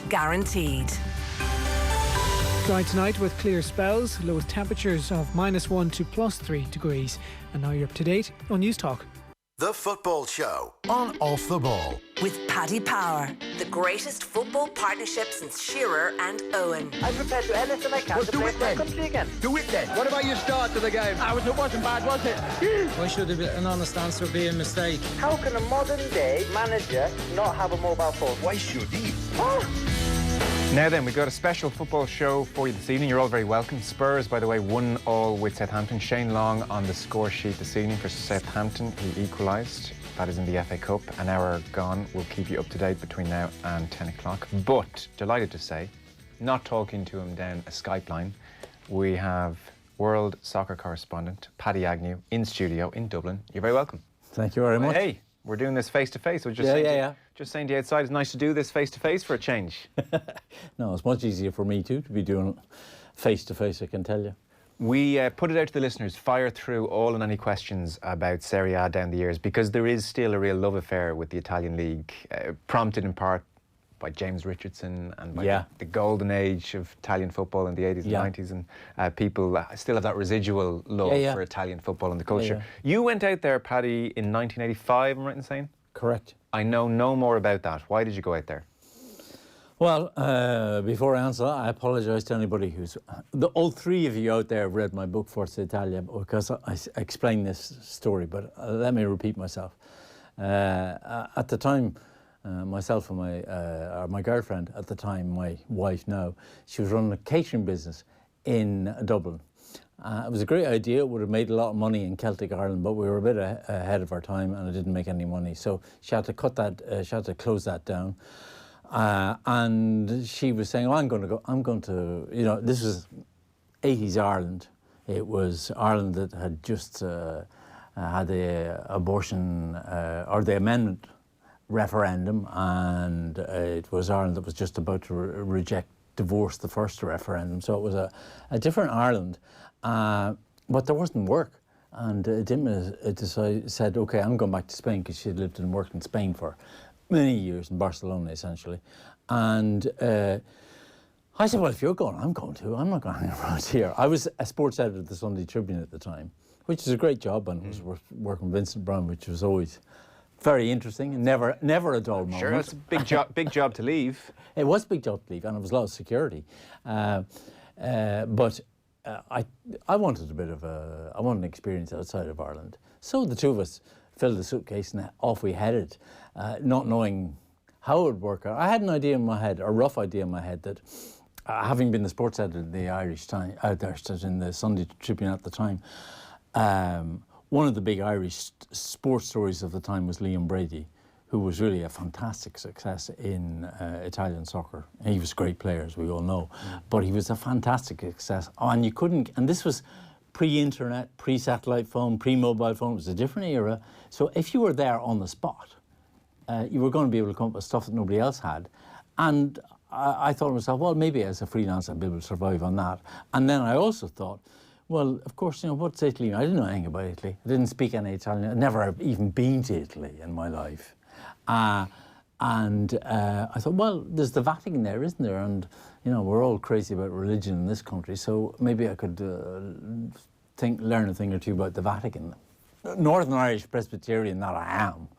guaranteed. Dry tonight with clear spells, lowest temperatures of -1 to +3 degrees. And now you're up to date on News Talk. The Football Show on Off the Ball. With Paddy Power, the greatest football partnership since Shearer and Owen. I'm prepared to do anything I can to play for my country again. Do it then. What about your start to the game? It wasn't bad, was it? Why should an honest answer be a mistake? How can a modern day manager not have a mobile phone? Why should he? Now then, we've got a special football show for you this evening. You're all very welcome. Spurs, by the way, 1-1 with Southampton. Shane Long on the score sheet this evening for Southampton. He equalised. That is in the FA Cup. An hour gone. We'll keep you up to date between now and 10 o'clock. But, delighted to say, not talking to him down a Skype line, we have world soccer correspondent Paddy Agnew in studio in Dublin. You're very welcome. Thank you very much. Hey, we're doing this face-to-face. We're just Just saying to you outside, it's nice to do this face-to-face for a change. No, it's much easier for me too to be doing it face-to-face, I can tell you. We put it out to the listeners, fire through all and any questions about Serie A down the years, because there is still a real love affair with the Italian league, prompted in part by James Richardson and by the golden age of Italian football in the 80s and 90s, and people still have that residual love for Italian football and the culture. You went out there, Paddy, in 1985, am I right in saying? Correct. I know no more about that. Why did you go out there? Well, before I answer that, I apologise to anybody who's... all three of you out there have read my book, Forza Italia, because I explain this story, but let me repeat myself. At the time, myself and my girlfriend at the time, my wife now, she was running a catering business in Dublin. It was a great idea. It would have made a lot of money in Celtic Ireland, but we were a bit ahead of our time, and it didn't make any money. So she had to cut that. She had to close that down. And she was saying, I'm going to, you know, this was 80s Ireland. It was Ireland that had just had the abortion or the amendment referendum, and it was Ireland that was just about to reject divorce, the first referendum. So it was a different Ireland, but there wasn't work. And Dimna said, OK, I'm going back to Spain, because she had lived and worked in Spain for many years, in Barcelona essentially. And I said, well, if you're going, I'm going too. I'm not going to hang around here. I was a sports editor of the Sunday Tribune at the time, which is a great job, and was working with Vincent Brown, which was always very interesting and never a dull moment. Sure, it's a big job to leave. It was a big job to leave, and it was a lot of security. But I wanted I wanted an experience outside of Ireland. So the two of us filled the suitcase and off we headed, not knowing how it would work out. I had an idea in my head, a rough idea in my head, that having been the sports editor in the in the Sunday Tribune at the time, one of the big Irish sports stories of the time was Liam Brady, who was really a fantastic success in Italian soccer. He was a great player, as we all know, but he was a fantastic success. And you couldn't, and this was pre-internet, pre-satellite phone, pre-mobile phone. It was a different era. So if you were there on the spot, you were going to be able to come up with stuff that nobody else had. And I thought to myself, well, maybe as a freelancer I'd be able to survive on that. And then I also thought, well, of course, you know, what's Italy? I didn't know anything about Italy. I didn't speak any Italian. I'd never even been to Italy in my life. I thought, well, there's the Vatican there, isn't there? And, you know, we're all crazy about religion in this country, so maybe I could learn a thing or two about the Vatican. Northern Irish Presbyterian that I am.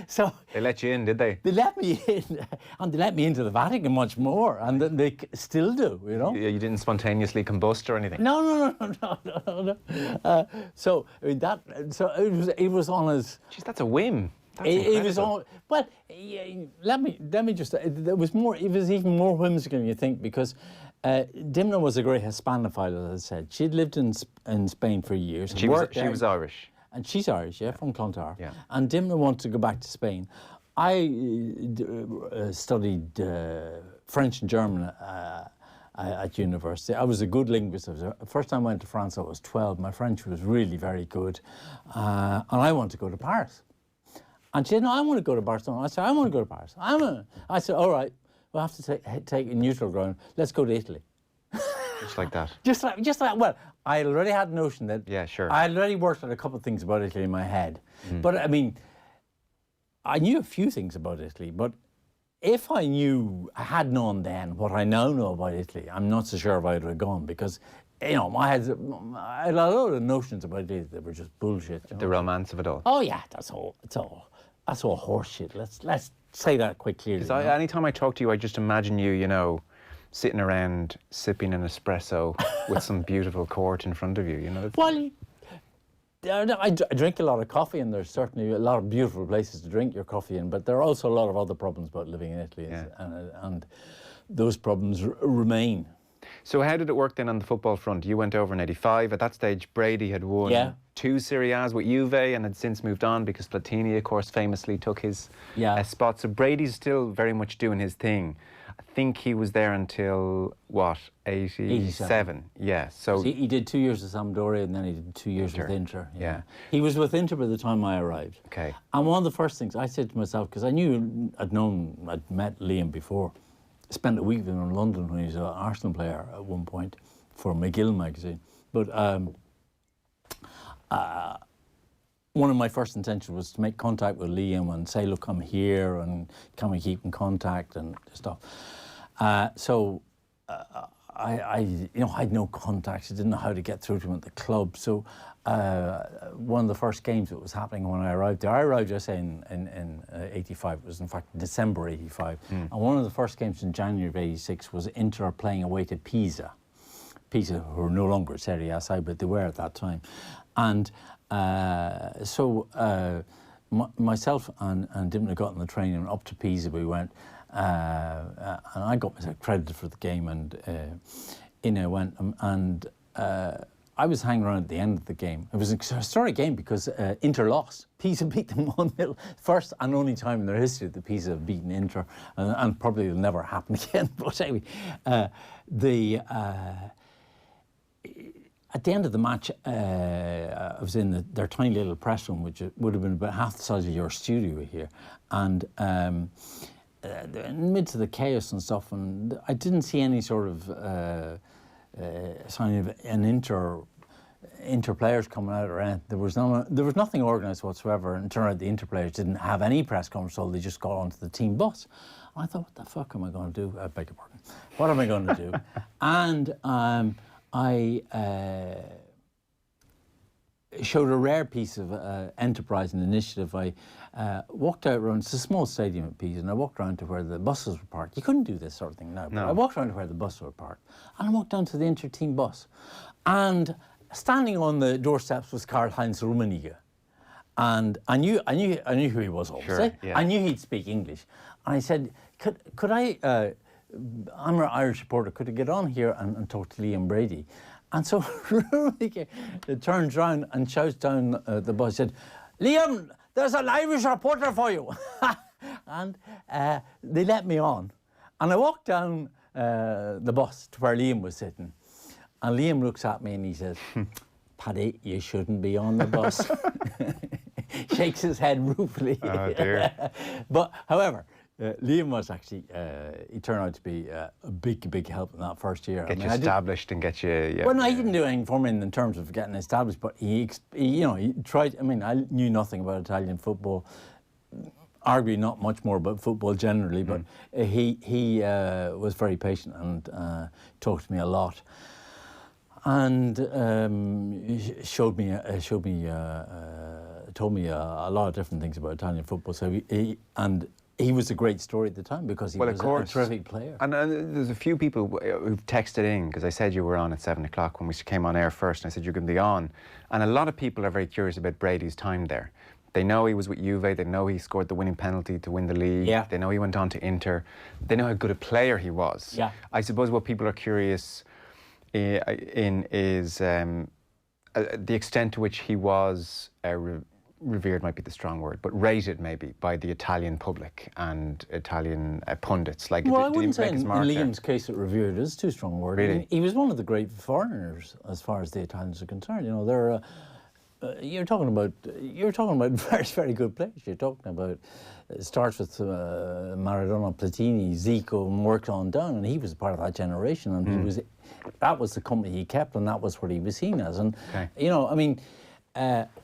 So they let you in, did they? They let me in, and they let me into the Vatican much more, and they still do, you know. You didn't spontaneously combust or anything? No. So I mean it was on his. Jeez, that's a whim. It was on. Well, let me just. It was even more whimsical than you think, because Dimna was a great Hispanophile, as I said. She'd lived in Spain for years. She was Irish. And she's Irish, from Clontarf. Yeah. And Dimna wanted to go back to Spain. I studied French and German at university. I was a good linguist. The first time I went to France, I was 12. My French was really very good. And I wanted to go to Paris. And she said, no, I want to go to Barcelona. I said, I want to go to Paris. I said, all right, we'll have to take a neutral ground. Let's go to Italy. Just like that. Just like. Well, I already had a notion that. Yeah, sure. I already worked on a couple of things about Italy in my head, but I mean, I knew a few things about Italy. But if I had known then what I now know about Italy, I'm not so sure if I would have gone because, you know, I had a lot of notions about Italy that were just bullshit. You know? The romance of it all. Oh yeah, that's all horseshit. Let's say that quite clearly. Because anytime I talk to you, I just imagine you, you know, sitting around sipping an espresso with some beautiful court in front of you. You know. Well, I drink a lot of coffee, and there's certainly a lot of beautiful places to drink your coffee in. But there are also a lot of other problems about living in Italy, and those problems remain. So how did it work then on the football front? You went over in '85. At that stage, Brady had won 2 Serie A's with Juve and had since moved on because Platini, of course, famously took his spot. So Brady's still very much doing his thing. I think he was there until, what, 87? Yeah. So he did 2 years with Sampdoria and then he did 2 years with Inter. Yeah. He was with Inter by the time I arrived. Okay. And one of the first things I said to myself, because I'd met Liam before, spent a week with him in London when he was an Arsenal player at one point for McGill magazine. But one of my first intentions was to make contact with Liam and say, look, I'm here and can we keep in contact and stuff. So I had no contacts. I didn't know how to get through to him at the club. So one of the first games that was happening when I arrived there, I arrived, I say, in 85. It was, in fact, December 85. And one of the first games in January of 86 was Inter playing away to Pisa. Pisa, who are no longer Serie A side, but they were at that time. And myself and Dimna got on the train and up to Pisa we went, and I got myself credited for the game, and went, and I was hanging around at the end of the game. It was a historic game because Inter lost. Pisa beat them 1-0, first and only time in their history that Pisa have beaten Inter, and probably will never happen again. But anyway, at the end of the match, I was in their tiny little press room, which would have been about half the size of your studio here, and in the midst of the chaos and stuff, and I didn't see any sort of sign of an Inter players coming out or anything. There was nothing organised whatsoever, and it turned out the Inter players didn't have any press conference, so they just got onto the team bus. And I thought, what the fuck am I going to do? I beg your pardon. What am I going to do? And I showed a rare piece of enterprise and initiative. I walked out around, it's a small stadium at Pisa, and I walked around to where the buses were parked. You couldn't do this sort of thing now, but I walked around to where the buses were parked, and I walked down to the Inter-team bus. And standing on the doorsteps was Karl-Heinz Rummenigge. And I knew who he was, obviously. Sure, yeah. I knew he'd speak English. And I said, could I, I'm an Irish reporter, could I get on here and talk to Liam Brady? And so Rummenigge turns around and shouts down the bus, said, Liam, there's an Irish reporter for you. And they let me on. And I walked down the bus to where Liam was sitting. And Liam looks at me and he says, Paddy, you shouldn't be on the bus. Shakes his head ruefully. Oh, dear. But, however, Liam was actually, he turned out to be a big help in that first year. Get you established and get you... Yeah, well, no, he didn't do anything for me in terms of getting established, but he tried. I mean, I knew nothing about Italian football, arguably not much more about football generally, but he was very patient and talked to me a lot. And told me a lot of different things about Italian football. So he was a great story at the time because he was a terrific player. And there's a few people who've texted in, because I said you were on at 7 o'clock when we came on air first, and I said you're going to be on. And a lot of people are very curious about Brady's time there. They know he was with Juve, they know he scored the winning penalty to win the league, they know he went on to Inter, they know how good a player he was. Yeah. I suppose what people are curious in is the extent to which he was revered might be the strong word, but rated maybe by the Italian public and Italian pundits. Like, well, I wouldn't say in Liam's case that revered is too strong a word. Really? I mean, he was one of the great foreigners as far as the Italians are concerned. You know, they're you're talking about very, very good players. You're talking about it starts with Maradona, Platini, Zico, and worked on down, and he was a part of that generation, and that was the company he kept, and that was what he was seen as. And you know, I mean,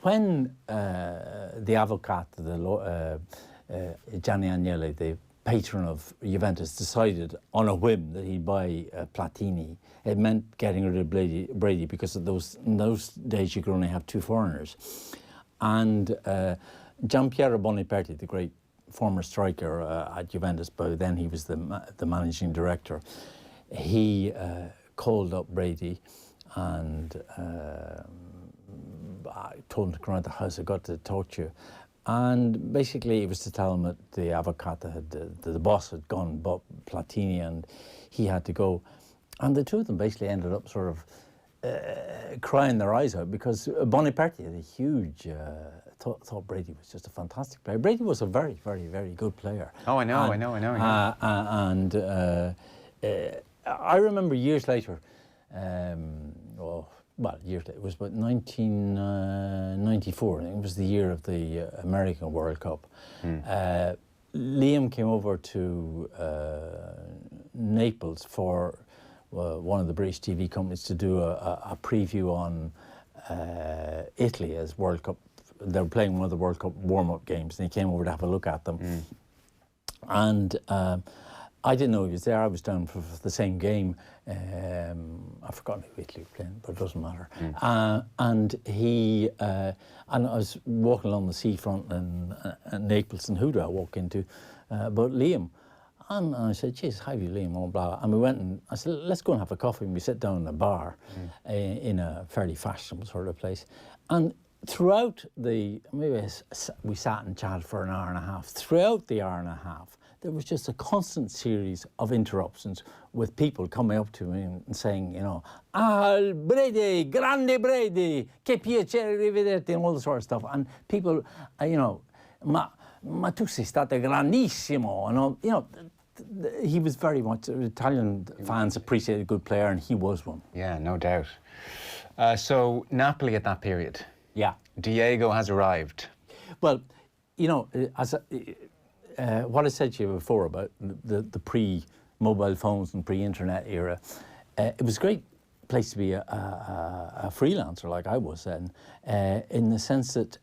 when the Avvocato, Gianni Agnelli, patron of Juventus, decided on a whim that he'd buy Platini. It meant getting rid of Brady because in those days you could only have 2 foreigners. And Giampiero Boniperti, the great former striker at Juventus, by then he was the managing director, he called up Brady and I told him to come around the house. I got to talk to you. And basically it was to tell him that the Avocata, the boss had gone and bought Platini and he had to go. And the two of them basically ended up sort of crying their eyes out because Boniperti had a huge, thought Brady was just a fantastic player. Brady was a very, very, very good player. Oh, I know. I remember years later, years later, it was about 1994, I think it was the year of the American World Cup. Liam came over to Naples for one of the British TV companies to do a preview on Italy as World Cup. They were playing one of the World Cup warm-up games and he came over to have a look at them. And I didn't know he was there. I was down for the same game. I've forgotten who Italy were playing, but it doesn't matter. And I was walking along the seafront in Naples, and who do I walk into? But Liam. And I said, geez, how are you, Liam? Blah, blah. And we went and I said, let's go and have a coffee. And we sit down in a bar in a fairly fashionable sort of place. And throughout we sat and chatted for an hour and a half. Throughout the hour and a half, there was just a constant series of interruptions with people coming up to me and saying, you know, Brady, grande Brady, che piacere rivederti, and all the sort of stuff. And people, you know, ma tu sei stato grandissimo, and all, you know, he was very much, Italian fans appreciated a good player, and he was one. Yeah, no doubt. So Napoli at that period. Yeah. Diego has arrived. Well, you know, what I said to you before about the pre-mobile phones and pre-internet era, it was a great place to be a freelancer like I was then, in the sense that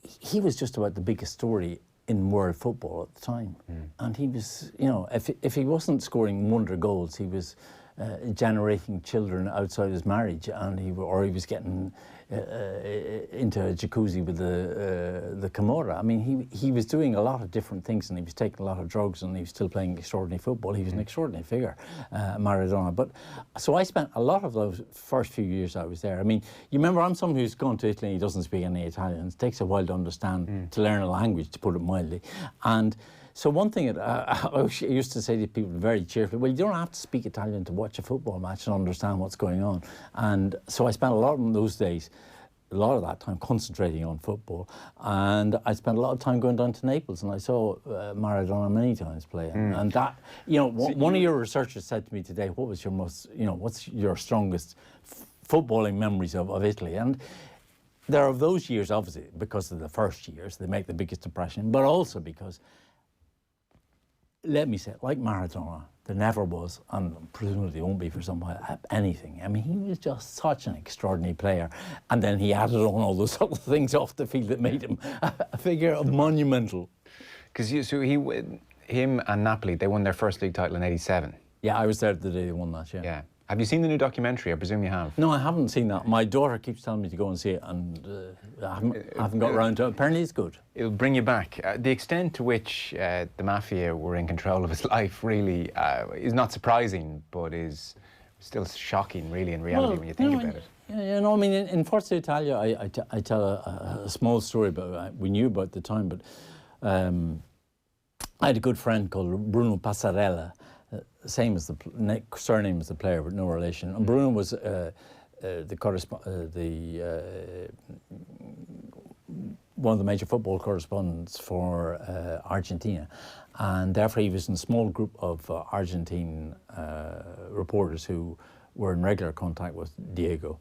he was just about the biggest story in world football at the time. And he was, you know, if he wasn't scoring wonder goals, he was generating children outside his marriage, and he was getting into a jacuzzi with the Camorra. I mean, he was doing a lot of different things, and he was taking a lot of drugs, and he was still playing extraordinary football. He was an extraordinary figure, Maradona. But so I spent a lot of those first few years I was there. I mean, you remember, I'm someone who's gone to Italy and he doesn't speak any Italian. It takes a while to understand, to learn a language, to put it mildly. And so one thing that I used to say to people very cheerfully, well, you don't have to speak Italian to watch a football match and understand what's going on. And so I spent a lot of those days, a lot of that time concentrating on football. And I spent a lot of time going down to Naples, and I saw Maradona many times play. And that, you know, one of your researchers said to me today, what was your most, you know, what's your strongest footballing memories of Italy? And there are those years, obviously, because of the first years, they make the biggest impression, but also because, let me say it, like Maradona, there never was, and presumably won't be for some while, anything. I mean, he was just such an extraordinary player. And then he added on all those other things off the field that made him a figure of monumental. Because him and Napoli, they won their first league title in '87. Yeah, I was there the day they won that, yeah. Yeah. Have you seen the new documentary? I presume you have. No, I haven't seen that. My daughter keeps telling me to go and see it, and I haven't got around to it. Apparently it's good. It'll bring you back. The extent to which the Mafia were in control of his life really is not surprising, but is still shocking, really, in reality, when you think about it. Yeah, you know, I mean, in Forza Italia, I tell a small story about, we knew about the time, but I had a good friend called Bruno Passarella, same as the surname as the player, but no relation. And Bruno was one of the major football correspondents for Argentina, and therefore he was in a small group of Argentine reporters who were in regular contact with Diego.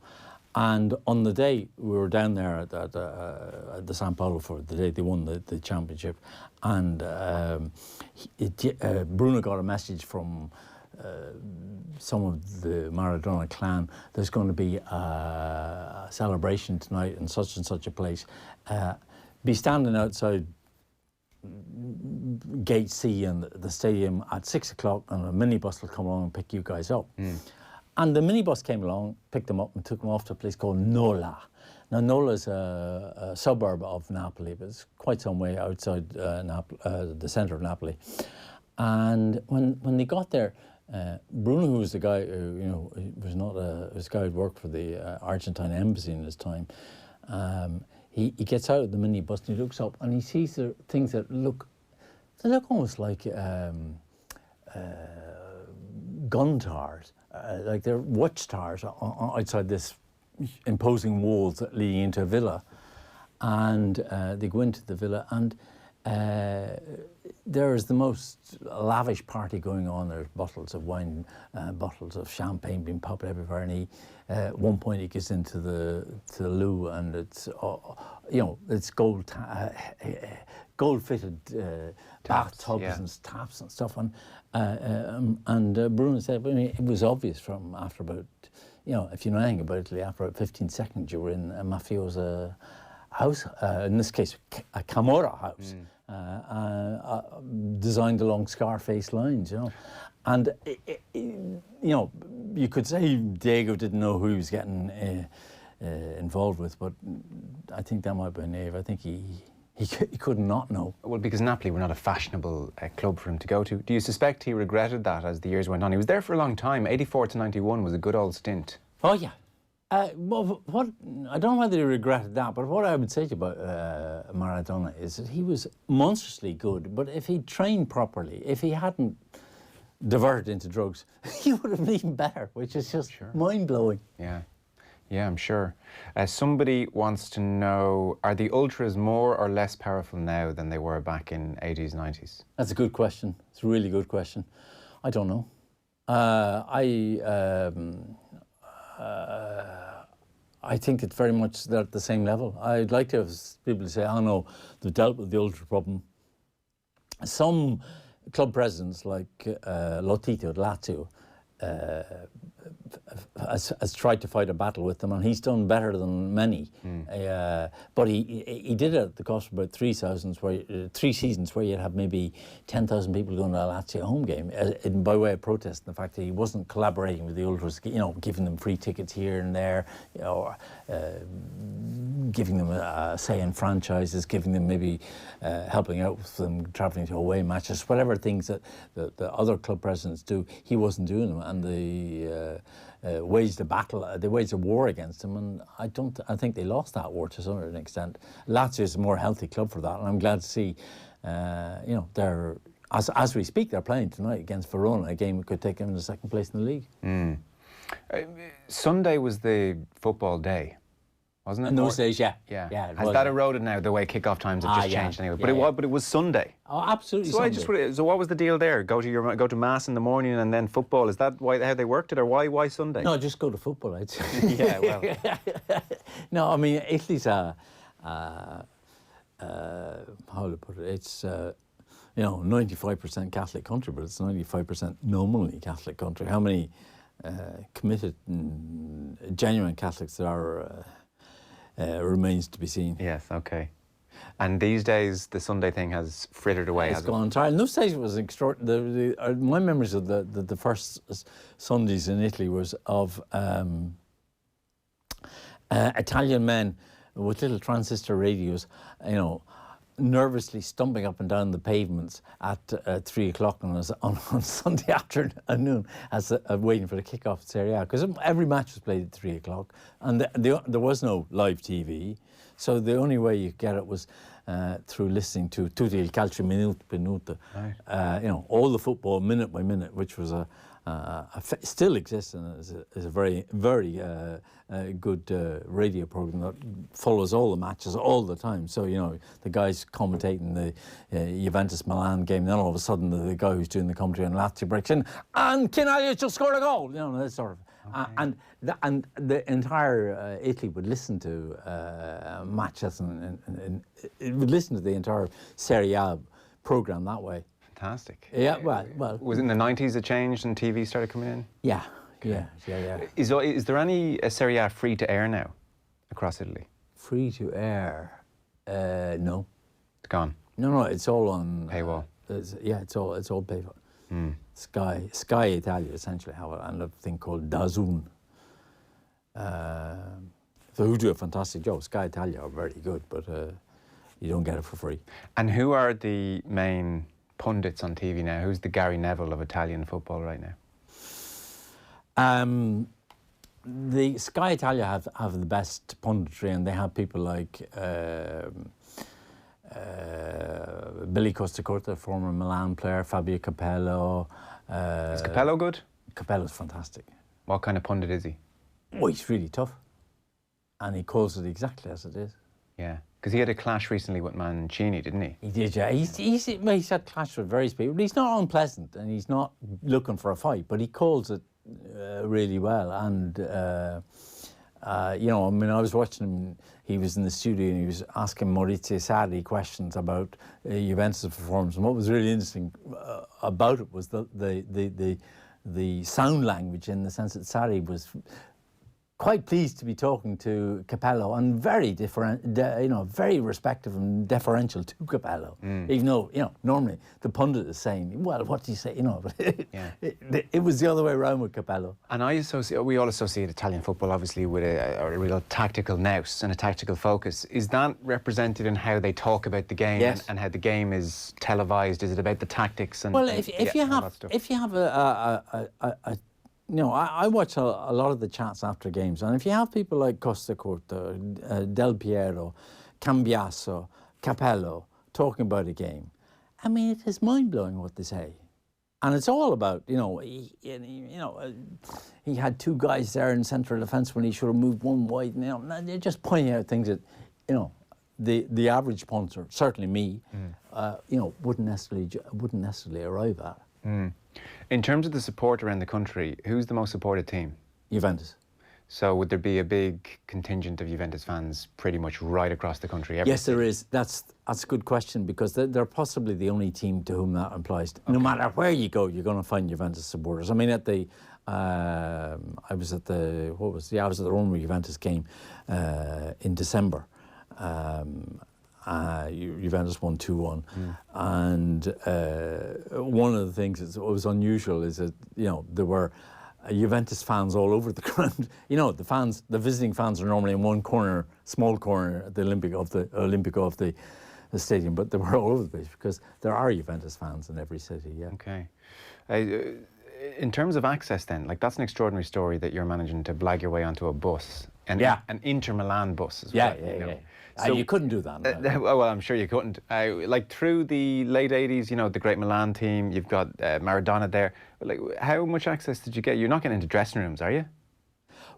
And on the day we were down there at the San Paulo for the day they won the championship, and Bruno got a message from some of the Maradona clan. There's going to be a celebration tonight in such and such a place. Be standing outside gate C in the stadium at 6 o'clock, and a minibus will come along and pick you guys up. And the minibus came along, picked them up, and took them off to a place called Nola. Now, Nola is a suburb of Napoli, but it's quite some way outside the centre of Napoli. And when they got there, Bruno, who was the guy who, was a guy who'd worked for the Argentine embassy in his time, he gets out of the minibus and he looks up and he sees the things that look almost like gun towers, like they're watchtowers outside this imposing walls leading into a villa. And they go into the villa, and there's the most lavish party going on. There's bottles of wine, bottles of champagne being popped everywhere. And he, at one point, he gets into the loo, and it's it's gold-fitted bathtubs and taps and stuff. And Bruno said, I mean, it was obvious from after about, if you know anything about Italy, after about 15 seconds, you were in a mafiosa house, in this case, a Camorra house, designed along Scarface lines, And, you could say Diego didn't know who he was getting involved with, but I think that might have been naive. I think he could not know. Well, because Napoli were not a fashionable club for him to go to. Do you suspect he regretted that as the years went on? He was there for a long time. 84 to 91 was a good old stint. Oh, yeah. Well, I don't know whether he regretted that, but what I would say to you about Maradona is that he was monstrously good, but if he trained properly, if he hadn't diverted into drugs, he would have been even better, which is just mind-blowing. Yeah, I'm sure. Somebody wants to know, are the ultras more or less powerful now than they were back in 80s, 90s? That's a good question. It's a really good question. I don't know. I think it's very much they're at the same level. I'd like to have people say, oh no, they've dealt with the ultra problem. Some club presidents like Lotito at Lazio has tried to fight a battle with them, and he's done better than many. But he did it at the cost of about 3 seasons where you'd have maybe 10,000 people going to a Lazio home game by way of protest. The fact that he wasn't collaborating with the ultras, giving them free tickets here and there, or giving them a say in franchises, giving them maybe helping out with them travelling to away matches, whatever things that the other club presidents do, he wasn't doing them, and they waged a battle, they waged a war against him, and I think they lost that war to some extent. Lazio is a more healthy club for that, and I'm glad to see, they're as we speak, they're playing tonight against Verona, a game that could take them into second place in the league. Sunday was the football day, wasn't it? In those days, yeah. Has that eroded now? The way kickoff times have just changed anyway. But it was Sunday. Oh, absolutely. So Sunday. So what was the deal there? Go to mass in the morning and then football. Is that how they worked it, or why Sunday? No, just go to football, I'd say. Yeah, well. No, I mean, Italy's how to put it? It's 95% Catholic country, but it's 95% nominally Catholic country. How many committed, genuine Catholics there are remains to be seen. Yes, okay. And these days, the Sunday thing has frittered away. It's gone entirely. In those days, it was extraordinary. My memories of the first Sundays in Italy was of Italian men with little transistor radios, nervously stumping up and down the pavements at 3 o'clock on Sunday afternoon as waiting for the kick-off at Serie A, because every match was played at 3 o'clock, and there was no live TV, so the only way you could get it was through listening to Tutti il calcio minuto per minuto, all the football minute by minute, which was still exists and is a very, very good radio program that follows all the matches all the time. So, the guys commentating the Juventus Milan game, then all of a sudden the guy who's doing the commentary on Lazio breaks in, and Chinaglia just scored a goal, that sort of. Okay. And the entire Italy would listen to matches and it would listen to the entire Serie A program that way. Fantastic. Yeah, well. Was it in the 90s it changed and TV started coming in? Yeah. Is there any Serie A free to air now across Italy? Free to air? No. It's gone. No, it's all on paywall. It's all paywall. Sky Italia essentially have another thing called DAZN. So who do a fantastic job. Sky Italia are very good, but you don't get it for free. And who are the main pundits on TV now? Who's the Gary Neville of Italian football right now? The Sky Italia have the best punditry, and they have people like Billy Costacurta, former Milan player, Fabio Capello. Is Capello good? Capello's fantastic. What kind of pundit is he? Oh, he's really tough. And he calls it exactly as it is. Yeah, because he had a clash recently with Mancini, didn't he? He did, yeah. He's had clash with various people. He's not unpleasant, and he's not looking for a fight, but he calls it really well. And, you know, I mean, I was watching him. He was in the studio and he was asking Maurizio Sarri questions about Juventus' performance. And what was really interesting about it was the sound language, in the sense that Sarri was quite pleased to be talking to Capello, and very different, you know, very respectful and deferential to Capello. Even though, you know, normally the pundit is saying, well, what do you say, you know, but it was the other way around with Capello. And we all associate Italian football obviously with a real tactical nous and a tactical focus. Is that represented in how they talk about the game? Yes. and how the game is televised? Is it about the tactics? And Well, and, if yeah, you all have that stuff? if you have a you know, I watch a lot of the chats after games, and if you have people like Costacurta, Del Piero, Cambiasso, Capello talking about a game, I mean, it is mind-blowing what they say. And it's all about, you know, he had two guys there in central defence when he should have moved one wide. You know, they're just pointing out things that, you know, the average punter, certainly me, you know, wouldn't necessarily arrive at. In terms of the support around the country, who's the most supported team? Juventus. So would there be a big contingent of Juventus fans pretty much right across the country? Yes, there is. That's a good question, because they're possibly the only team to whom that applies. Okay. No matter where you go, you're going to find Juventus supporters. I mean, at the I was at the Roma Juventus game in December. Juventus won 2-1, and one of the things that was unusual is that, you know, there were Juventus fans all over the ground. You know, the visiting fans are normally in one corner, small corner at the Olimpico of the stadium, but they were all over the place because there are Juventus fans in every city. Yeah. Okay. In terms of access, then, like, that's an extraordinary story that you're managing to blag your way onto a bus, an Inter Milan bus as well. Yeah. So you couldn't do that. No. Well, I'm sure you couldn't. Like, through the late 80s, you know, the great Milan team, you've got Maradona there. Like, how much access did you get? You're not getting into dressing rooms, are you?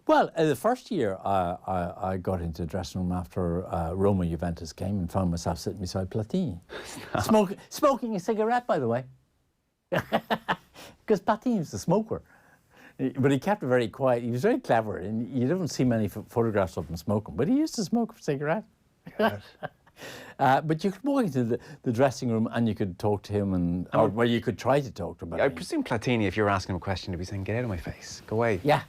Well, the first year I got into the dressing room after Roma Juventus came, and found myself sitting beside Platini. Smoking a cigarette, by the way. Because Platini was a smoker. But he kept it very quiet. He was very clever, and you don't see many photographs of him smoking, but he used to smoke a cigarette. But you could walk into the dressing room and you could talk to him, or you could try to talk to him. I presume Platini, if you were asking him a question, he'd be saying, "Get out of my face, go away." Yeah.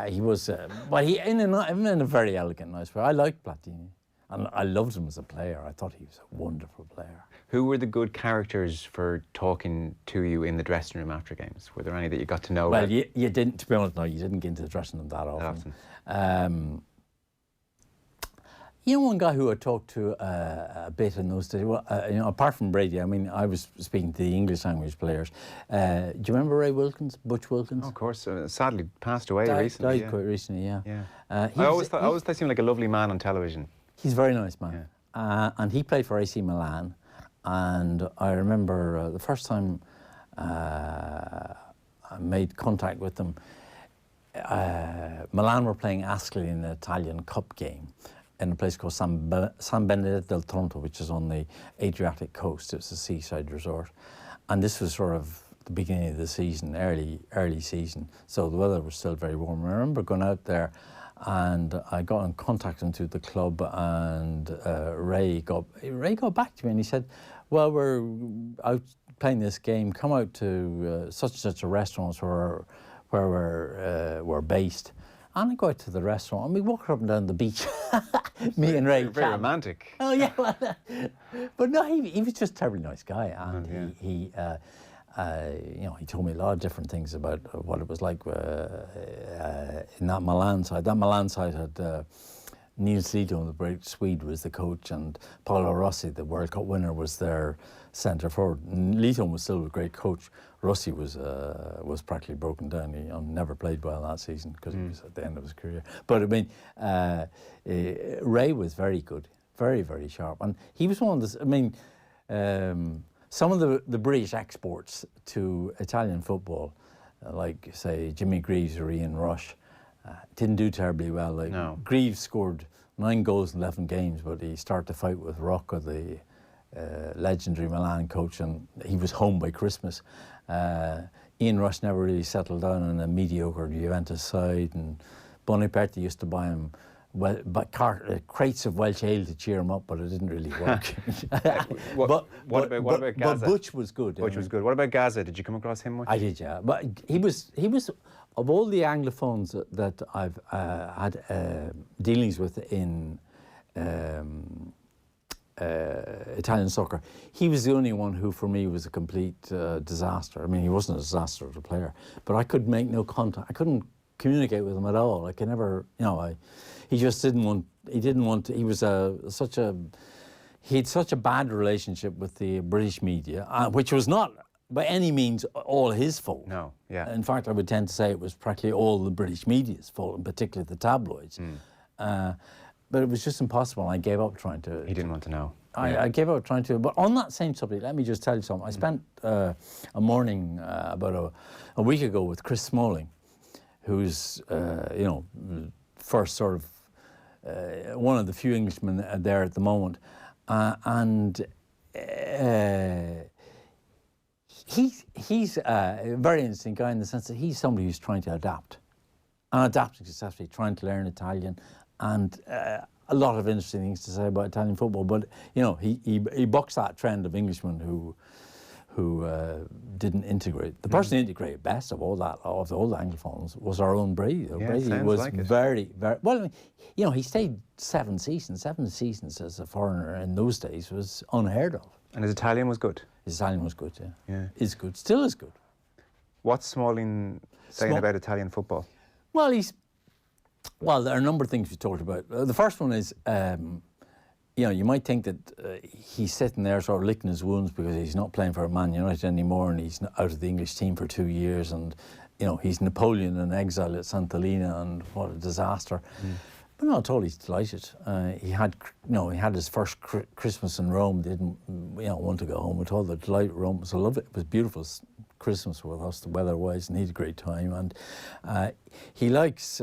He was, but in a very elegant, nice way. I liked Platini, and I loved him as a player. I thought he was a wonderful player. Who were the good characters for talking to you in the dressing room after games? Were there any that you got to know? Well, you didn't. To be honest, no, you didn't get into the dressing room that often. You know, one guy who I talked to a bit in those days, well, you know, apart from Brady, I mean, I was speaking to the English language players. Do you remember Ray Wilkins, Butch Wilkins? Oh, of course. Sadly, passed away recently. Died quite recently, yeah. I always thought he seemed like a lovely man on television. He's a very nice man. Yeah. And he played for AC Milan. And I remember the first time I made contact with them, Milan were playing Ascoli in an Italian Cup game in a place called San Benedetto del Tronto, which is on the Adriatic coast. It's a seaside resort. And this was sort of the beginning of the season, early season. So the weather was still very warm. I remember going out there, and I got in contact into the club, and Ray got back to me, and he said, "Well, we're out playing this game. Come out to such and such a restaurant where we're based, And I go out to the restaurant and we walk up and down the beach. Me and Ray. Very romantic. Oh yeah, well, but no, he was just a terribly nice guy, and he you know, he told me a lot of different things about what it was like in that Milan side. That Milan side had Niels Lito, the great Swede, was the coach, and Paolo Rossi, the World Cup winner, was their centre forward. And Lito was still a great coach. Rossi was practically broken down. He never played well that season because he was at the end of his career. But I mean, Ray was very good, very, very sharp, and he was one of the. I mean, some of the British exports to Italian football, like say Jimmy Greaves or Ian Rush, didn't do terribly well. Like Greaves scored 9 goals in 11 games, but he started to fight with Rocco, the legendary Milan coach, and he was home by Christmas. Ian Rush never really settled down on a mediocre Juventus side, and Boniperti used to buy him crates of Welsh ale to cheer him up, but it didn't really work. What about Gaza? But Butch was good. Butch was good. What about Gaza? Did you come across him much? I did, yeah. But he was of all the Anglophones that I've had dealings with in Italian soccer, he was the only one who, for me, was a complete disaster. I mean, he wasn't a disaster as a player, but I could make no contact. I couldn't communicate with him at all. I could never, you know, he just didn't want. He didn't want. He was he had such a bad relationship with the British media, which was not by any means all his fault. No, yeah. In fact, I would tend to say it was practically all the British media's fault, and particularly the tabloids. But it was just impossible. I gave up trying to. He didn't want to know. I gave up trying to. But on that same subject, let me just tell you something. I spent a morning about a week ago with Chris Smalling, who's you know, first sort of one of the few Englishmen there at the moment, and he's a very interesting guy in the sense that he's somebody who's trying to adapt, and adapting successfully, trying to learn Italian, and a lot of interesting things to say about Italian football. But you know, he bucks that trend of Englishmen who didn't integrate. The person who integrated best of all the Anglophones was our own Brady. Yeah, Brady was very, very well. I mean, you know, he stayed 7 seasons. 7 seasons as a foreigner in those days was unheard of. And his Italian was good. His Italian was good. Yeah. Is good. Still is good. What's Smalling saying about Italian football? Well, there are a number of things we talked about. The first one is, you know, you might think that he's sitting there sort of licking his wounds because he's not playing for Man United anymore, and he's out of the English team for 2 years, and you know, he's Napoleon in exile at Sant'Elena, and what a disaster. But not at all, he's delighted. He had his first Christmas in Rome. Didn't, you know, want to go home at all. The delight of Rome was lovely. It was beautiful Christmas with us, the weather-wise, and he had a great time. And he likes.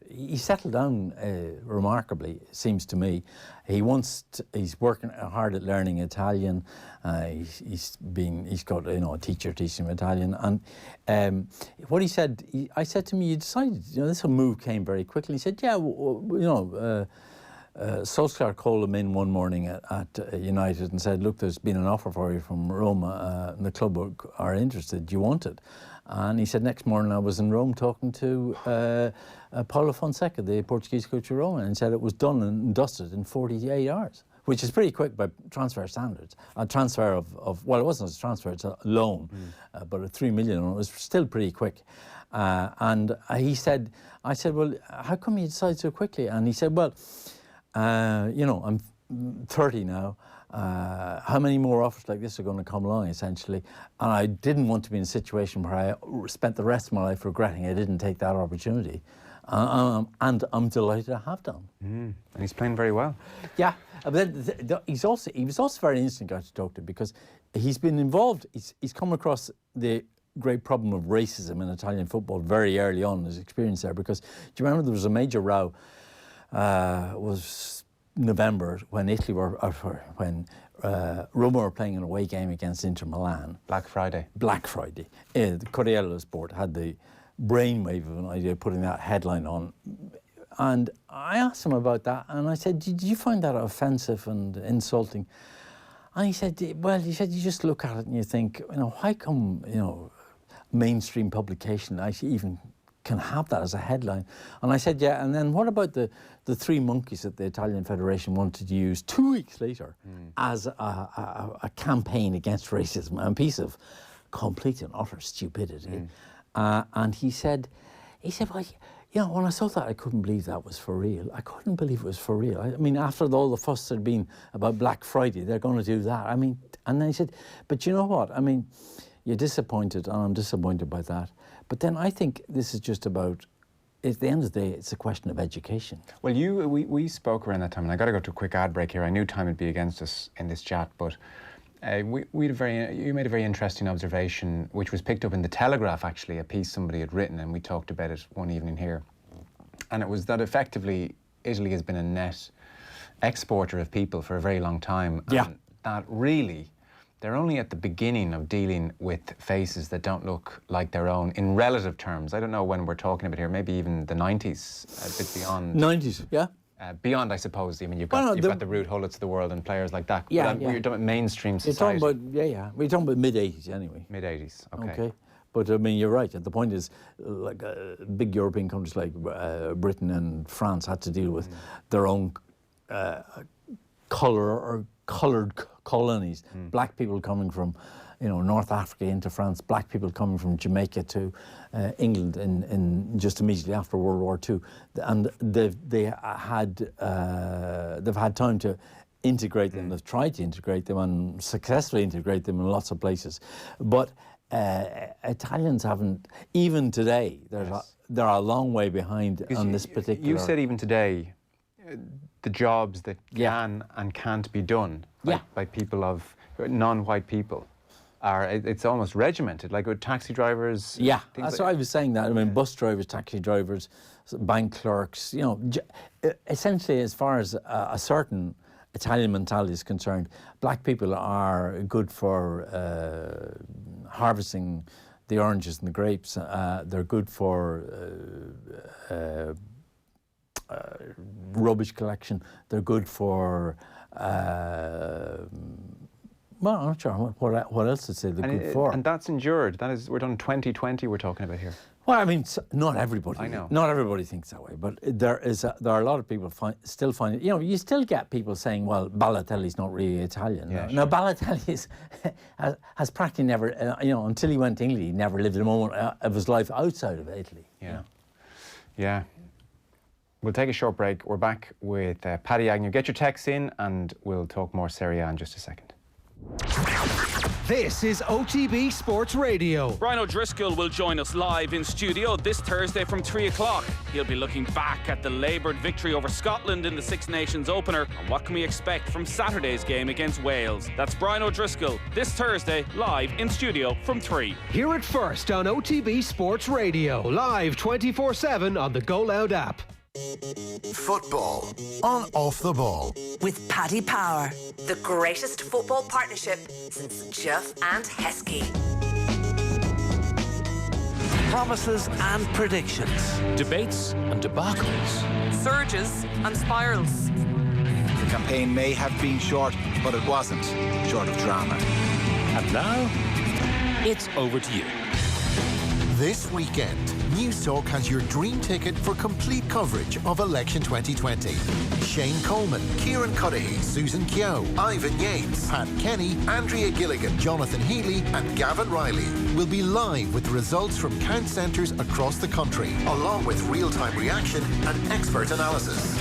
He settled down remarkably, it seems to me. He's working hard at learning Italian. He's got, you know, a teacher teaching him Italian. And what he said, I said to him, you decided, you know, this move came very quickly. He said, yeah, you know. Solskjaer called him in one morning at United and said, look, there's been an offer for you from Rome, and the club are interested. Do you want it? And he said, next morning I was in Rome talking to Paulo Fonseca, the Portuguese coach of Roma, and he said it was done and dusted in 48 hours, which is pretty quick by transfer standards. A transfer well, it wasn't a transfer, it's a loan, but a 3 million, it was still pretty quick. And I said, well, how come you decide so quickly? And he said, well, you know, I'm 30 now. How many more offers like this are going to come along, essentially? And I didn't want to be in a situation where I spent the rest of my life regretting I didn't take that opportunity. And I'm delighted I have done. And he's playing very well. Yeah, but then he was also a very interesting guy to talk to, because he's been involved. He's come across the great problem of racism in Italian football very early on in his experience there. Because do you remember there was a major row? Was November when Roma were playing an away game against Inter Milan. Black Friday. The Corriere dello Sport had the brainwave of an idea of putting that headline on. And I asked him about that, and I said, did you find that offensive and insulting? And he said, you just look at it and you think, you know, why come, you know, mainstream publication actually even can have that as a headline. And I said, yeah, and then what about the three monkeys that the Italian Federation wanted to use 2 weeks later as a campaign against racism, and a piece of complete and utter stupidity. And he said, well, you know, when I saw that, I couldn't believe that was for real. I couldn't believe it was for real. I mean, after all the fuss had been about Black Friday, they're going to do that. I mean, and then he said, but you know what? I mean, you're disappointed, and I'm disappointed by that. But then I think this is just about, at the end of the day, it's a question of education. Well, we spoke around that time, and I got to go to a quick ad break here. I knew time would be against us in this chat, but you made a very interesting observation, which was picked up in the Telegraph, actually, a piece somebody had written, and we talked about it one evening here. And it was that effectively Italy has been a net exporter of people for a very long time. Yeah. And that really, they're only at the beginning of dealing with faces that don't look like their own in relative terms. I don't know when we're talking about here, maybe even the 90s, a bit beyond. 90s, yeah. Beyond, I suppose. I mean, you've got the Ruud Hullets of the world and players like that. Yeah, but you're talking about mainstream society. You're talking about, we're talking about mid-80s anyway. Mid-80s, okay. Okay. But I mean, you're right. The point is, like big European countries like Britain and France had to deal with their own colour or coloured colonies. Black people coming from, you know, North Africa into France. Black people coming from Jamaica to England in just immediately after World War II, and they've had time to integrate them. They've tried to integrate them and successfully integrate them in lots of places, but. Italians haven't, even today, they're a long way behind on this particular... You said even today, the jobs that can and can't be done by people of non-white people it's almost regimented, like with taxi drivers. Yeah, that's why I was saying that. I mean, bus drivers, taxi drivers, bank clerks, you know, essentially as far as a certain Italian mentality is concerned, black people are good for harvesting the oranges and the grapes. They're good for rubbish collection. They're good for well, I'm not sure what else to say they're good for. And that's endured. That is, we're done 2020. We're talking about here. Well, I mean, not everybody. I know. Not everybody thinks that way, but there are a lot of people still find it. You know, you still get people saying, "Well, Balotelli's not really Italian." Yeah, Now, Balotelli has practically never, you know, until he went to England, he never lived a moment of his life outside of Italy. Yeah, you know? Yeah. We'll take a short break. We're back with Paddy Agnew. Get your texts in, and we'll talk more Serie A in just a second. This is OTB Sports Radio. Brian O'Driscoll will join us live in studio this Thursday from 3 o'clock. He'll be looking back at the laboured victory over Scotland in the Six Nations opener and what can we expect from Saturday's game against Wales. That's Brian O'Driscoll this Thursday live in studio from 3. Hear it first on OTB Sports Radio, live 24/7 on the Go Loud app. Football on Off the Ball. With Paddy Power, the greatest football partnership since Juff and Heskey. Promises and predictions. Debates and debacles. Surges and spirals. The campaign may have been short, but it wasn't short of drama. And now, it's over to you. This weekend, Newstalk has your dream ticket for complete coverage of election 2020. Shane Coleman, Kieran Cuddihy, Susan Keogh, Ivan Yates, Pat Kenny, Andrea Gilligan, Jonathan Healy and Gavin Riley will be live with the results from count centres across the country, along with real-time reaction and expert analysis.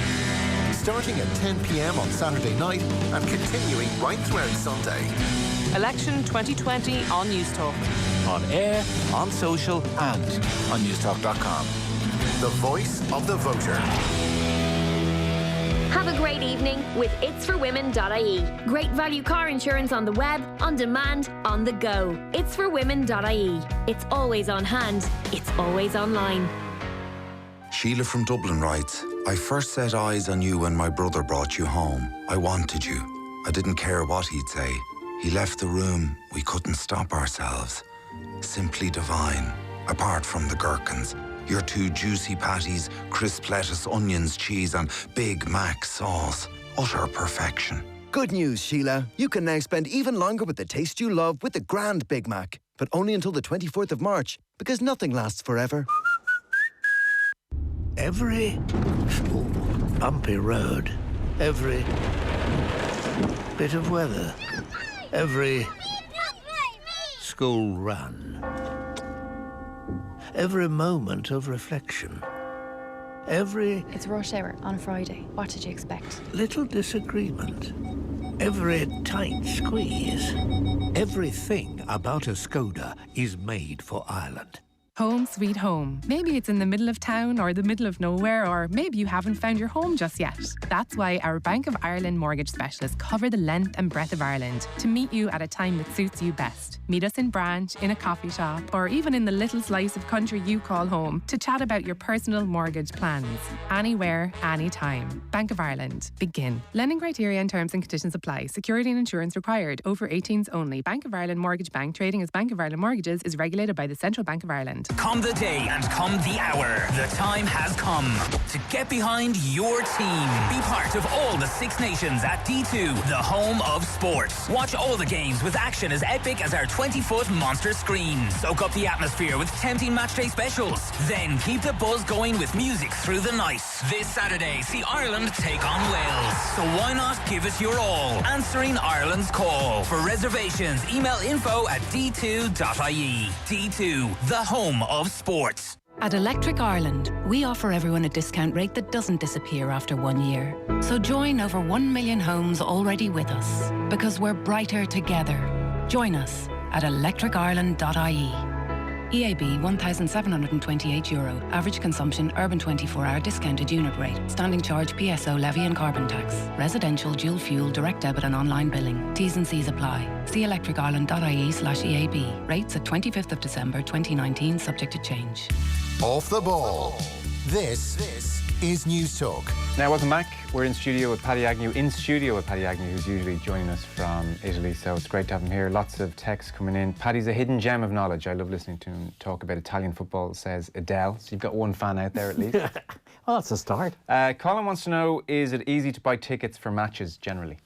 Starting at 10 p.m. on Saturday night and continuing right throughout Sunday. Election 2020 on Newstalk. On air, on social and on newstalk.com. The voice of the voter. Have a great evening with itsforwomen.ie. Great value car insurance on the web, on demand, on the go. Itsforwomen.ie. It's always on hand. It's always online. Sheila from Dublin writes, I first set eyes on you when my brother brought you home. I wanted you. I didn't care what he'd say. He left the room. We couldn't stop ourselves. Simply divine. Apart from the gherkins. Your 2 juicy patties, crisp lettuce, onions, cheese and Big Mac sauce. Utter perfection. Good news, Sheila. You can now spend even longer with the taste you love with the Grand Big Mac. But only until the 24th of March, because nothing lasts forever. Every bumpy road, every bit of weather, every school run, every moment of reflection, every... It's rush hour on a Friday. What did you expect? Little disagreement, every tight squeeze, everything about a Skoda is made for Ireland. Home sweet home. Maybe it's in the middle of town or the middle of nowhere, or maybe you haven't found your home just yet. That's why our Bank of Ireland mortgage specialists cover the length and breadth of Ireland to meet you at a time that suits you best. Meet us in branch, in a coffee shop, or even in the little slice of country you call home to chat about your personal mortgage plans. Anywhere, anytime. Bank of Ireland. Begin. Lending criteria and terms and conditions apply. Security and insurance required. Over 18s only. Bank of Ireland Mortgage Bank, trading as Bank of Ireland Mortgages, is regulated by the Central Bank of Ireland. Come the day and come the hour. The time has come to get behind your team. Be part of all the Six Nations at D2, the home of sport. Watch all the games with action as epic as our 20-foot monster screen. Soak up the atmosphere with tempting matchday specials. Then keep the buzz going with music through the night. This Saturday, see Ireland take on Wales. So why not give it your all? Answering Ireland's call. For reservations, email info@d2.ie. D2, the home of sports. At Electric Ireland, we offer everyone a discount rate that doesn't disappear after 1 year. So join over 1 million homes already with us, because we're brighter together. Join us at electricireland.ie. EAB €1,728. Average consumption, urban 24-hour discounted unit rate. Standing charge, PSO levy and carbon tax. Residential, dual fuel, direct debit and online billing. T's and C's apply. See electricireland.ie/EAB. Rates at 25th of December 2019, subject to change. Off the ball. This is News Talk. Now, welcome back. We're in studio with Paddy Agnew, who's usually joining us from Italy, so it's great to have him here. Lots of texts coming in. Paddy's a hidden gem of knowledge. I love listening to him talk about Italian football, says Adele. So you've got one fan out there at least. Well, that's a start. Colin wants to know, is it easy to buy tickets for matches generally?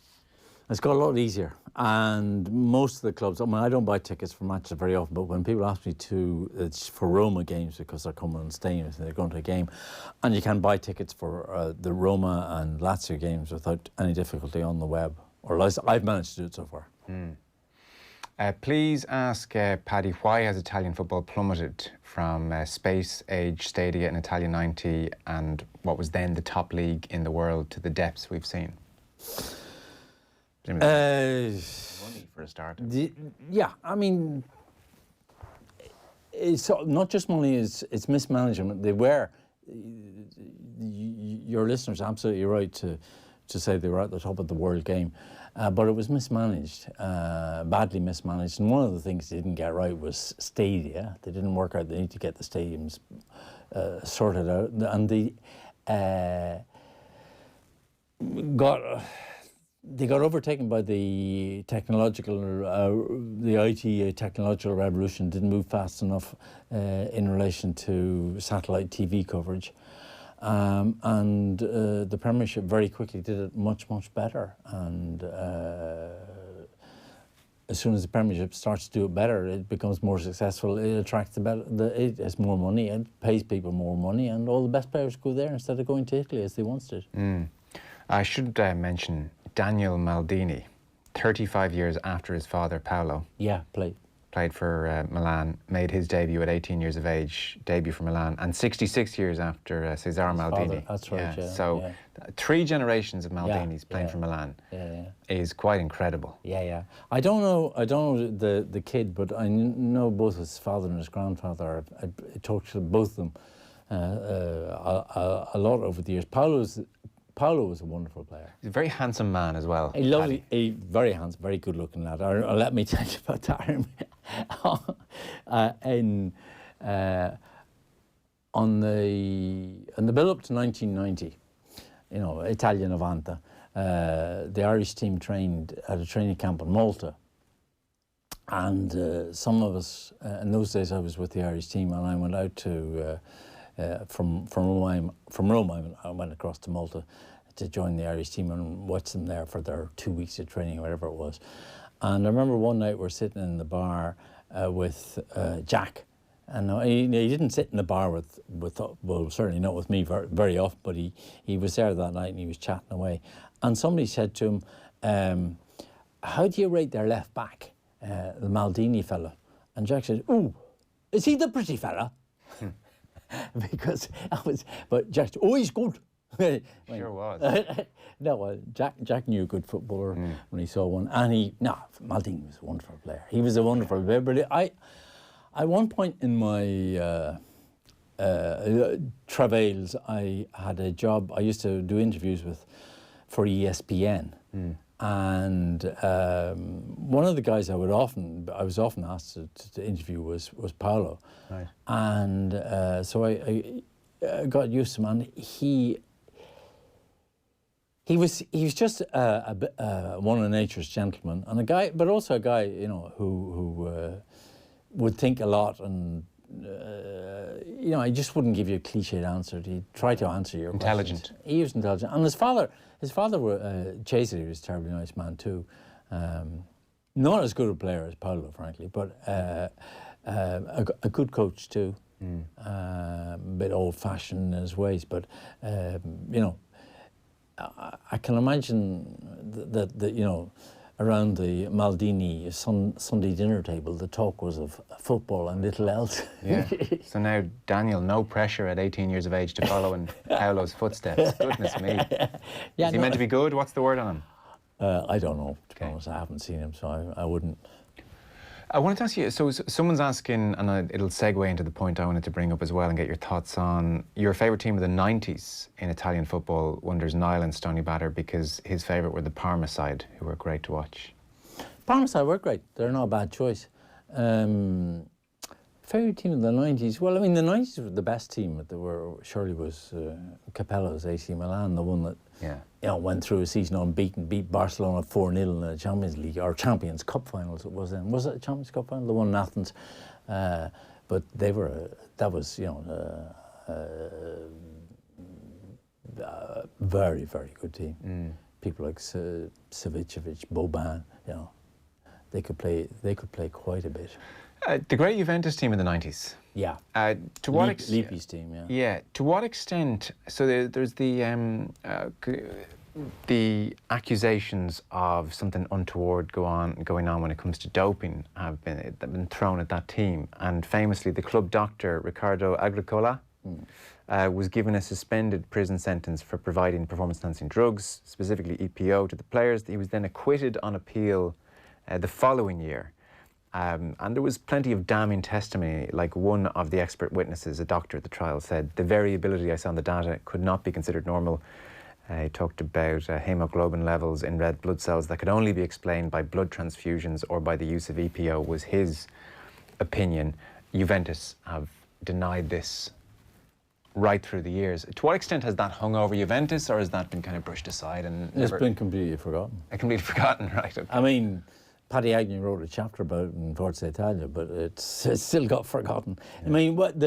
It's got a lot easier, and most of the clubs, I mean, I don't buy tickets for matches very often, but when people ask me to, it's for Roma games because they're coming and staying with me, they're going to a game, and you can buy tickets for the Roma and Lazio games without any difficulty on the web, or at least I've managed to do it so far. Please ask Paddy, why has Italian football plummeted from space-age stadia in Italia 90 and what was then the top league in the world to the depths we've seen? Money for a start. Yeah, I mean, it's not just money, it's mismanagement. They were, your listeners are absolutely right to say they were at the top of the world game, but it was mismanaged, badly mismanaged. And one of the things they didn't get right was stadia. They didn't work out, they need to get the stadiums sorted out. And they got overtaken by the technological, the IT technological revolution. Didn't move fast enough in relation to satellite TV coverage, and the Premiership very quickly did it much better. And as soon as the Premiership starts to do it better, it becomes more successful. It attracts it has more money, it pays people more money, and all the best players go there instead of going to Italy as they once did. I should mention Daniel Maldini, 35 years after his father, Paolo. Yeah, played for Milan, made his debut at 18 years of age, debut for Milan, and 66 years after Cesare Maldini. Father, that's right, yeah. So 3 generations of Maldinis playing for Milan is quite incredible. Yeah. I don't know the kid, but I know both his father and his grandfather. I talked to both of them a lot over the years. Paolo was a wonderful player. He's a very handsome man as well. A very handsome, very good-looking lad. Let me tell you about that. On the build-up to 1990, Italia 90, the Irish team trained at a training camp in Malta. And some of us, in those days I was with the Irish team, and I went out to... From Rome, I went across to Malta to join the Irish team and watch them there for their 2 weeks of training, or whatever it was. And I remember one night we're sitting in the bar with Jack, And he didn't sit in the bar with well, certainly not with me very often, but he was there that night and he was chatting away. And somebody said to him, how do you rate their left back, the Maldini fella? And Jack said, ooh, is he the pretty fella? Because but Jack said, oh, he's good. Sure was. No, Jack knew a good footballer when he saw one. And Maldini was a wonderful player. He was a wonderful player. But at one point in my travails, I had a job. I used to do interviews for ESPN. And one of the guys I was often asked to interview was Paolo. Right. And so I got used to him, and he was just one of nature's gentlemen, and a guy, but also a guy, you know, who would think a lot, and you know, he just wouldn't give you a cliched answer. He'd try to answer your intelligent. Questions. He was intelligent, and his father Cesare was a terribly nice man too. Not as good a player as Paolo, frankly, but a good coach too. A bit old-fashioned in his ways, but you know, I can imagine that you know, around the Maldini Sunday dinner table, the talk was of football and little else. Yeah. So now, Daniel, no pressure at 18 years of age to follow in Paolo's footsteps. Goodness me. Is he meant to be good? What's the word on him? I don't know, to be honest. I haven't seen him, so I wouldn't. I wanted to ask you, so someone's asking, and it'll segue into the point I wanted to bring up as well and get your thoughts on, your favourite team of the 90s in Italian football wonders Niall and Stoney Batter, because his favourite were the Parma side, who were great to watch. Parma side were great. They're not a bad choice. Favourite team of the 90s? Well, I mean, the 90s were the best team that there were, surely was Capello's AC Milan, the one that you know, went through a season unbeaten, beat Barcelona 4-0 in the Champions League, or Champions Cup finals it was then. Was it a Champions Cup final? The one in Athens. But they were, that was, you know, a very, very good team. People like Savicevic, Boban, you know, they could play quite a bit. The great Juventus team in the 90s. Yeah. To what extent? Lippi's team, yeah. Yeah. To what extent? So there's the accusations of something untoward going on when it comes to doping have been thrown at that team, and famously the club doctor Riccardo Agricola was given a suspended prison sentence for providing performance-enhancing drugs, specifically EPO, to the players. He was then acquitted on appeal the following year. And there was plenty of damning testimony, like one of the expert witnesses, a doctor at the trial, said, the variability I saw in the data could not be considered normal. He talked about hemoglobin levels in red blood cells that could only be explained by blood transfusions or by the use of EPO, was his opinion. Juventus have denied this right through the years. To what extent has that hung over Juventus, or has that been kind of brushed aside? And it's been completely forgotten. Completely forgotten, right. Okay. I mean, Paddy Agnew wrote a chapter about it in Forza Italia, but it's still got forgotten. Yeah. I mean, what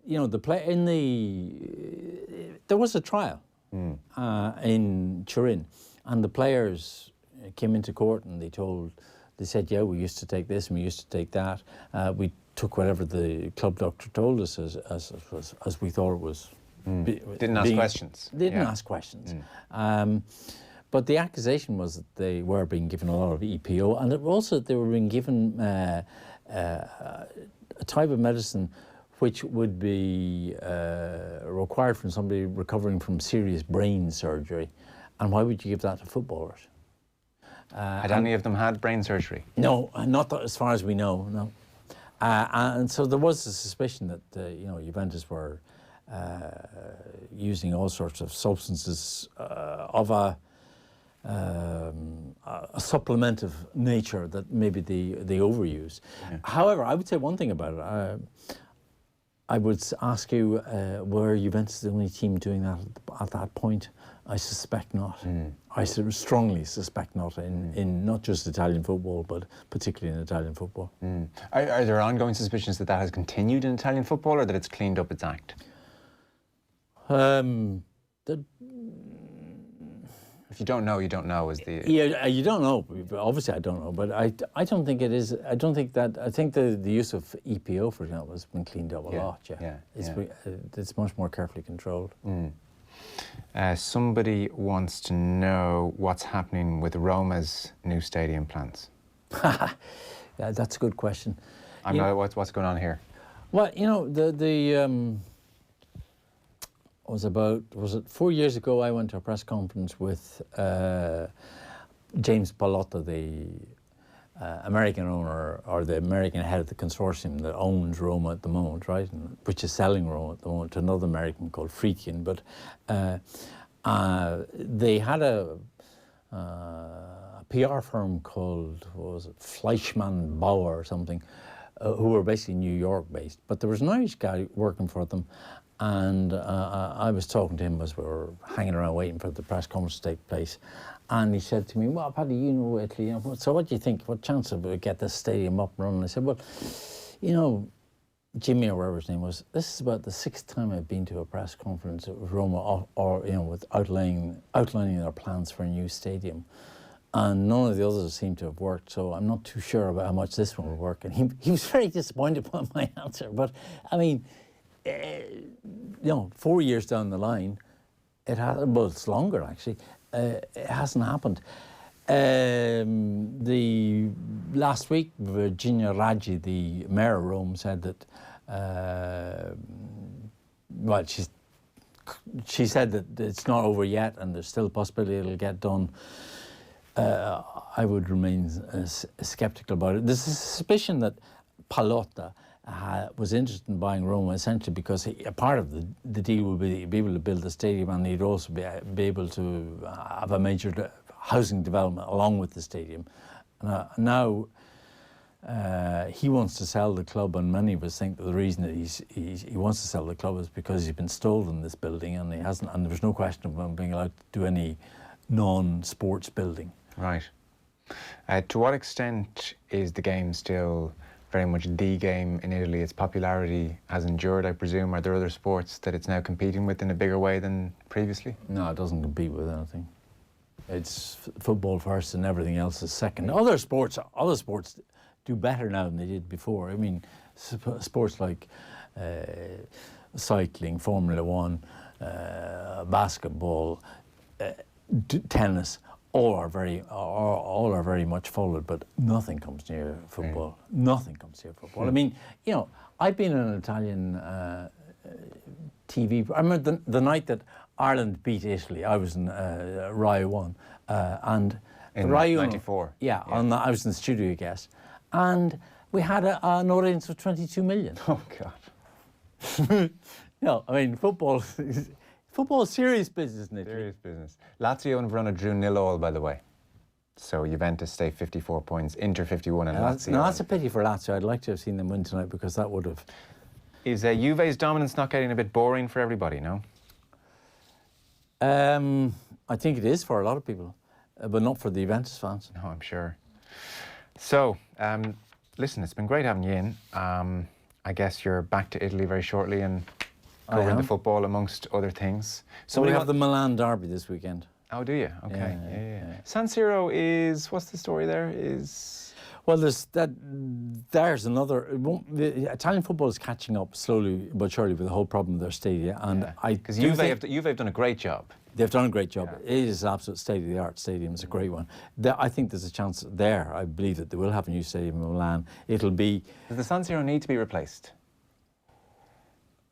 you know, there was a trial in Turin, and the players came into court and they said, yeah, we used to take this and we used to take that. We took whatever the club doctor told us as we thought it was. Didn't ask questions. Didn't ask questions. But the accusation was that they were being given a lot of EPO, and also they were being given a type of medicine which would be required from somebody recovering from serious brain surgery. And why would you give that to footballers? Had any of them had brain surgery? No, not that, as far as we know, no. And so there was a suspicion that you know, Juventus were using all sorts of substances of a supplemental nature that maybe they overuse. Yeah. However, I would say one thing about it. I would ask you, were Juventus the only team doing that at that point? I suspect not. I strongly suspect not in not just Italian football, but particularly in Italian football. Are there ongoing suspicions that has continued in Italian football, or that it's cleaned up its act? If you don't know, you don't know. Is the Yeah, you don't know. Obviously, I don't know, but I don't think it is. I don't think that. I think the use of EPO, for example, has been cleaned up a lot. Yeah, it's much more carefully controlled. Somebody wants to know what's happening with Roma's new stadium plans. Yeah, that's a good question. What's going on here? Well, you know, was it 4 years ago I went to a press conference with James Pallotta, the American owner or the American head of the consortium that owns Roma at the moment, right? Which is selling Roma at the moment to another American called Friedkin. But they had a PR firm called, what was it, Fleischmann Bauer or something, who were basically New York based. But there was an Irish guy working for them, and I was talking to him as we were hanging around waiting for the press conference to take place. And he said to me, well, Paddy, you know Italy, so what do you think? What chance of we get this stadium up and running? I said, well, you know, Jimmy or whatever his name was, this is about the 6th time I've been to a press conference with Roma or you know, with outlining their plans for a new stadium. And none of the others seem to have worked, so I'm not too sure about how much this one will work. And he was very disappointed by my answer. But, I mean, you know, 4 years down the line, well, it's longer, actually, it hasn't happened. Last week, Virginia Raggi, the mayor of Rome, said that, well, she said that it's not over yet and there's still a possibility it'll get done. I would remain sceptical about it. There's a suspicion that Pallotta was interested in buying Roma essentially because a part of the deal would be able to build a stadium, and he'd also be able to have a major housing development along with the stadium. Now he wants to sell the club, and many of us think that the reason that he wants to sell the club is because he's been stolen this building, and he hasn't. And there's no question of him being allowed to do any non-sports building. Right. To what extent is the game still very much the game in Italy? Its popularity has endured, I presume. Are there other sports that it's now competing with in a bigger way than previously? No, it doesn't compete with anything. It's football first and everything else is second. Other sports do better now than they did before. I mean, sports like cycling, Formula One, basketball, tennis, all are very much followed, but nothing comes near football. Nothing comes near football. I mean, you know, I've been in an Italian TV. I remember the night that Ireland beat Italy. I was in Rai 1, and in Rai 94. Yeah, I was in the studio guest, and we had an audience of 22 million. Oh God! No, I mean football. Football is serious business, Nick. Serious business. Lazio and Verona drew 0-0, by the way. So Juventus stay 54 points, Inter 51 and Lazio. No, that's a pity for Lazio. I'd like to have seen them win tonight because that would have... Is Juve's dominance not getting a bit boring for everybody, no? I think it is for a lot of people, but not for the Juventus fans. No, I'm sure. So, listen, it's been great having you in. I guess you're back to Italy very shortly and covering the football amongst other things. So we have the Milan derby this weekend. Oh, do you? Okay. Yeah. San Siro is, what's the story there? Well, there's another. The Italian football is catching up slowly but surely with the whole problem of their stadia, and because Juve have done a great job. They've done a great job. Yeah. It is an absolute state-of-the-art stadium. It's a great one. I think there's a chance there. I believe that they will have a new stadium in Milan. It'll be. Does the San Siro need to be replaced?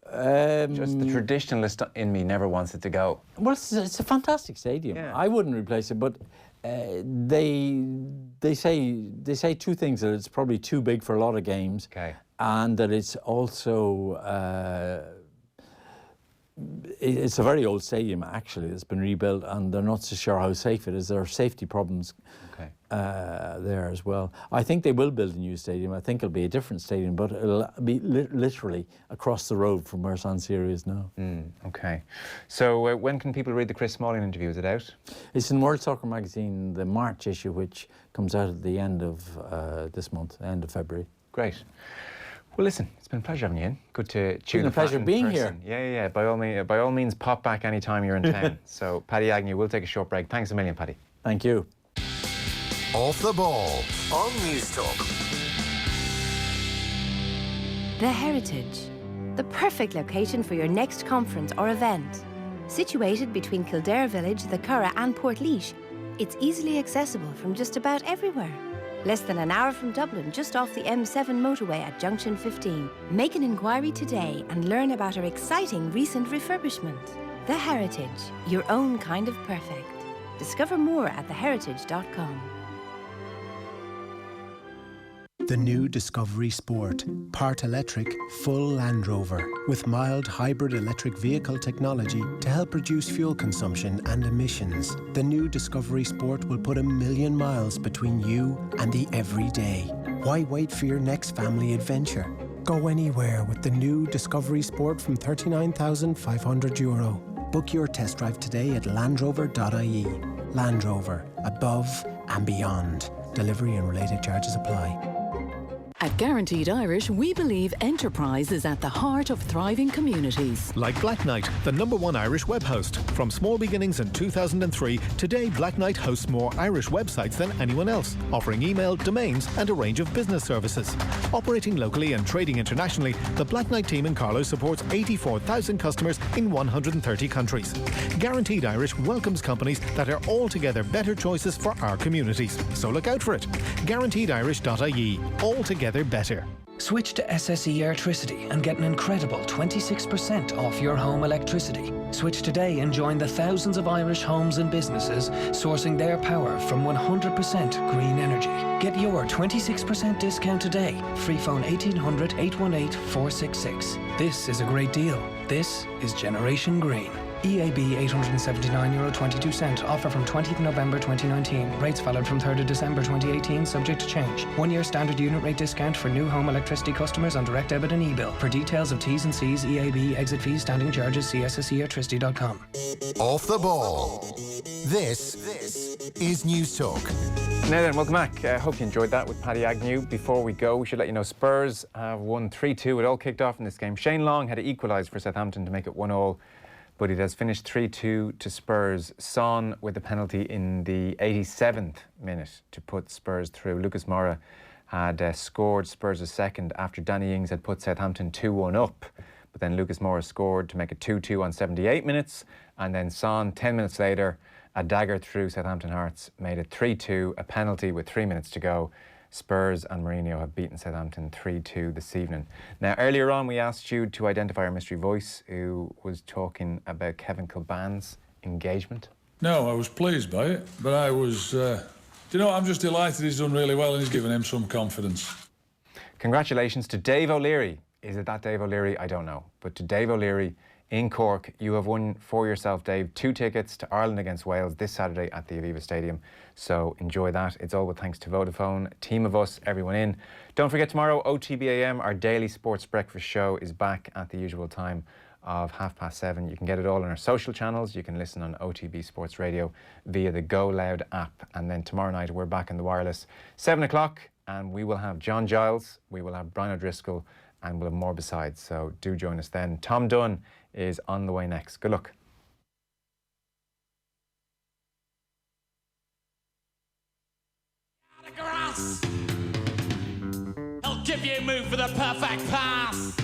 Just the traditionalist in me never wants it to go. Well, it's a fantastic stadium. Yeah. I wouldn't replace it, but they say two things: that it's probably too big for a lot of games, and that it's also it's a very old stadium actually. It's been rebuilt, and they're not so sure how safe it is. There are safety problems there as well. I think they will build a new stadium. I think it'll be a different stadium, but it'll be literally across the road from where San Siro is now. Okay. So when can people read the Chris Smalling interview? Is it out? It's in World Soccer Magazine, the March issue, which comes out at the end of this month, end of February. Great. Well, listen, it's been a pleasure having you in. Good to chew It's been the a pleasure fat in being person. Yeah. By all means, pop back anytime you're in town. So, Paddy Agnew, we'll take a short break. Thanks a million, Paddy. Thank you. Off the Ball on News Talk. The Heritage, the perfect location for your next conference or event. Situated between Kildare Village, the Curragh and Portlaoise, it's easily accessible from just about everywhere. Less than an hour from Dublin, just off the M7 motorway at Junction 15. Make an inquiry today and learn about our exciting recent refurbishment. The Heritage, your own kind of perfect. Discover more at theheritage.com. The new Discovery Sport, part electric, full Land Rover, with mild hybrid electric vehicle technology to help reduce fuel consumption and emissions. The new Discovery Sport will put 1 million miles between you and the everyday. Why wait for your next family adventure? Go anywhere with the new Discovery Sport from €39,500. Book your test drive today at landrover.ie. Land Rover, above and beyond. Delivery and related charges apply. At Guaranteed Irish, we believe enterprise is at the heart of thriving communities. Like Black Knight, the #1 Irish web host. From small beginnings in 2003, today Black Knight hosts more Irish websites than anyone else, offering email, domains and a range of business services. Operating locally and trading internationally, the Black Knight team in Carlow supports 84,000 customers in 130 countries. Guaranteed Irish welcomes companies that are altogether better choices for our communities. So look out for it. GuaranteedIrish.ie. Altogether better. Switch to SSE Electricity and get an incredible 26% off your home electricity. Switch today and join the thousands of Irish homes and businesses sourcing their power from 100% green energy. Get your 26% discount today. Free phone 1800 818 466. This is a great deal. This is Generation Green. EAB €879.22. Offer from 20th November 2019. Rates valid from 3rd of December 2018, subject to change. 1 year standard unit rate discount for new home electricity customers on direct debit and e-bill. For details of T's and C's, EAB, exit fees, standing charges, see sscelectricity.com. Off the Ball. This is News Talk. Now then, welcome back. Hope you enjoyed that with Paddy Agnew. Before we go, we should let you know Spurs have won 3-2. It all kicked off in this game. Shane Long had to equalise for Southampton to make it 1-1. But it has finished 3-2 to Spurs. Son with the penalty in the 87th minute to put Spurs through. Lucas Moura had scored Spurs' second after Danny Ings had put Southampton 2-1 up. But then Lucas Moura scored to make it 2-2 on 78 minutes. And then Son, 10 minutes later, a dagger through Southampton Hearts, made it 3-2, a penalty with 3 minutes to go. Spurs and Mourinho have beaten Southampton 3-2 this evening. Now, earlier on, we asked you to identify our mystery voice who was talking about Kevin Kilbane's engagement. No, I was pleased by it, but I was... I'm just delighted he's done really well and he's given him some confidence. Congratulations to Dave O'Leary. Is it that Dave O'Leary? I don't know. But to Dave O'Leary in Cork, you have won for yourself, Dave, 2 tickets to Ireland against Wales this Saturday at the Aviva Stadium. So enjoy that. It's all with thanks to Vodafone. Team of us, everyone in. Don't forget tomorrow, OTBAM, our daily sports breakfast show, is back at the usual time of 7:30. You can get it all on our social channels. You can listen on OTB Sports Radio via the Go Loud app. And then tomorrow night, we're back in the wireless, 7 o'clock, and we will have John Giles, we will have Brian O'Driscoll, and we'll have more besides. So do join us then. Tom Dunn is on the way next. Good luck. He'll give you a move for the perfect pass.